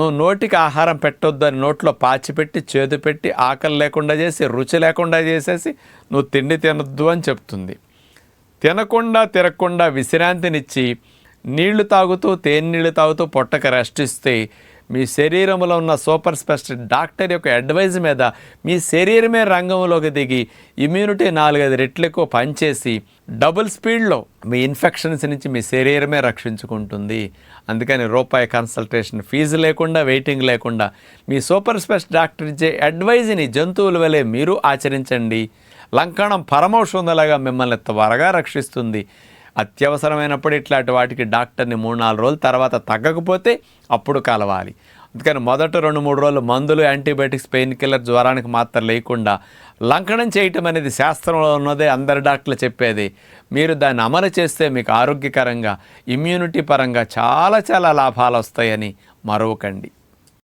నువ్వు నోటికి ఆహారం పెట్టొద్దు అని నోట్లో పాచిపెట్టి చేదు పెట్టి ఆకలి లేకుండా చేసి రుచి లేకుండా చేసేసి నువ్వు తిండి తినొద్దు అని చెప్తుంది. తిరగకుండా విశ్రాంతినిచ్చి నీళ్లు తాగుతూ తేనీళ్ళు తాగుతూ పొట్టకు రెస్ట్ ఇస్తే మీ శరీరంలో ఉన్న సూపర్ స్పెషలిస్ట్ డాక్టర్ యొక్క అడ్వైజ్ మీద మీ శరీరమే రంగంలోకి దిగి ఇమ్యూనిటీ 4-5 రెట్లు ఎక్కువ పనిచేసి డబుల్ స్పీడ్లో మీ ఇన్ఫెక్షన్స్ నుంచి మీ శరీరమే రక్షించుకుంటుంది. అందుకని రూపాయి కన్సల్టేషన్ ఫీజు లేకుండా వెయిటింగ్ లేకుండా మీ సూపర్ స్పెషలిస్ట్ డాక్టర్ ఇచ్చే అడ్వైజ్ని జంతువుల వలె మీరు ఆచరించండి. లంకణం పరమౌషధంలాగా మిమ్మల్ని త్వరగా రక్షిస్తుంది. అత్యవసరమైనప్పుడు ఇట్లాంటి వాటికి డాక్టర్ని 3-4 రోజుల తర్వాత తగ్గకపోతే అప్పుడు కలవాలి. అందుకని మొదట 2-3 రోజులు మందులు, యాంటీబయాటిక్స్, పెయిన్ కిల్లర్, జ్వరానికి మాత్రం లేకుండా లంకణం చేయటం అనేది శాస్త్రంలో ఉన్నదే, అందరి డాక్టర్లు చెప్పేది. మీరు దాన్ని అమలు చేస్తే మీకు ఆరోగ్యకరంగా ఇమ్యూనిటీ పరంగా చాలా లాభాలు వస్తాయని మరవకండి.